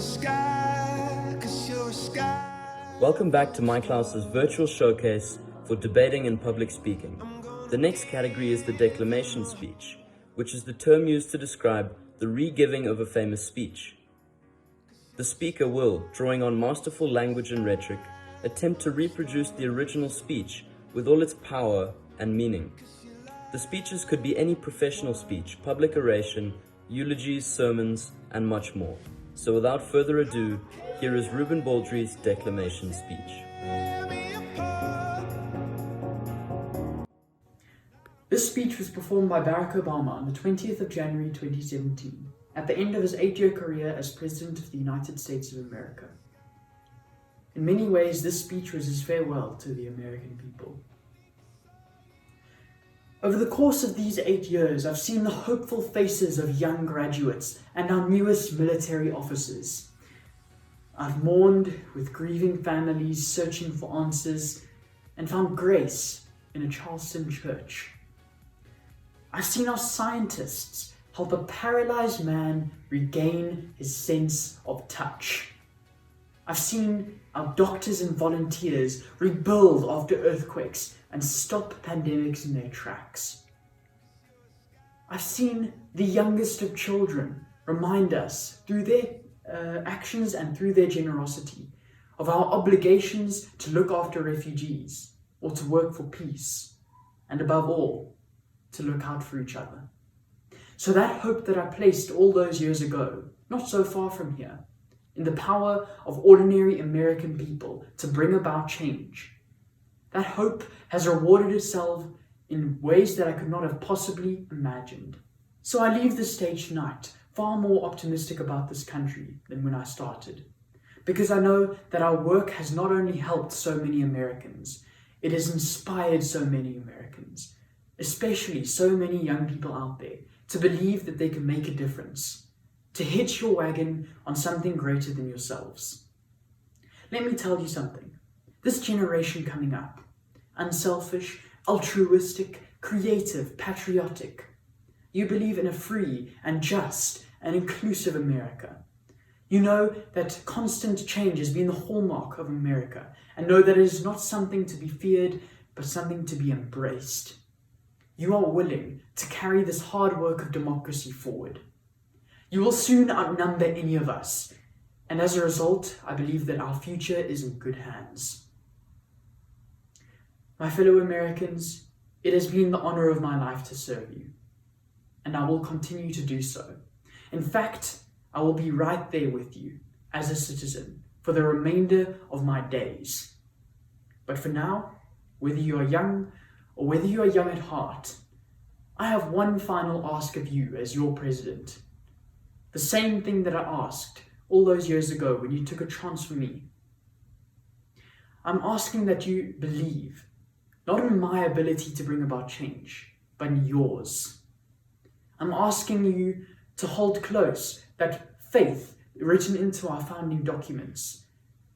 sky, 'cause you're a sky. Welcome back to Michaelhouse's virtual showcase for debating and public speaking. The next category is the declamation speech, which is the term used to describe the re-giving of a famous speech. The speaker will, drawing on masterful language and rhetoric, attempt to reproduce the original speech with all its power and meaning. The speeches could be any professional speech, public oration, eulogies, sermons, and much more. So without further ado, here is Reuben Baldry's declamation speech. This speech was performed by Barack Obama on the 20th of January 2017, at the end of his 8-year career as President of the United States of America. In many ways, this speech was his farewell to the American people. Over the course of these 8 years, I've seen the hopeful faces of young graduates and our newest military officers. I've mourned with grieving families searching for answers and found grace in a Charleston church. I've seen our scientists help a paralyzed man regain his sense of touch. I've seen our doctors and volunteers rebuild after earthquakes and stop pandemics in their tracks. I've seen the youngest of children remind us through their actions and through their generosity of our obligations to look after refugees or to work for peace, and above all, to look out for each other. So that hope that I placed all those years ago, not so far from here, in the power of ordinary American people to bring about change, that hope has rewarded itself in ways that I could not have possibly imagined. So I leave the stage tonight far more optimistic about this country than when I started, because I know that our work has not only helped so many Americans, it has inspired so many Americans, especially so many young people out there, to believe that they can make a difference, to hitch your wagon on something greater than yourselves. Let me tell you something. This generation coming up, unselfish, altruistic, creative, patriotic, you believe in a free and just and inclusive America. You know that constant change has been the hallmark of America, and know that it is not something to be feared, but something to be embraced. You are willing to carry this hard work of democracy forward. You will soon outnumber any of us, and as a result, I believe that our future is in good hands. My fellow Americans, it has been the honor of my life to serve you, and I will continue to do so. In fact, I will be right there with you as a citizen for the remainder of my days. But for now, whether you are young or whether you are young at heart, I have one final ask of you as your president. The same thing that I asked all those years ago when you took a chance for me. I'm asking that you believe, not in my ability to bring about change, but in yours. I'm asking you to hold close that faith written into our founding documents,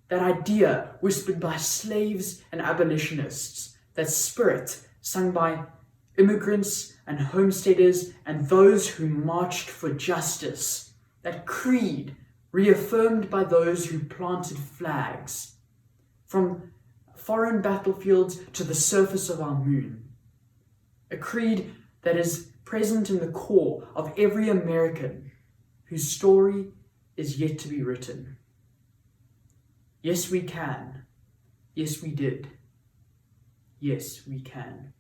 that idea whispered by slaves and abolitionists, that spirit sung by immigrants and homesteaders and those who marched for justice, that creed reaffirmed by those who planted flags, from foreign battlefields to the surface of our moon, a creed that is present in the core of every American whose story is yet to be written. Yes, we can. Yes, we did. Yes, we can.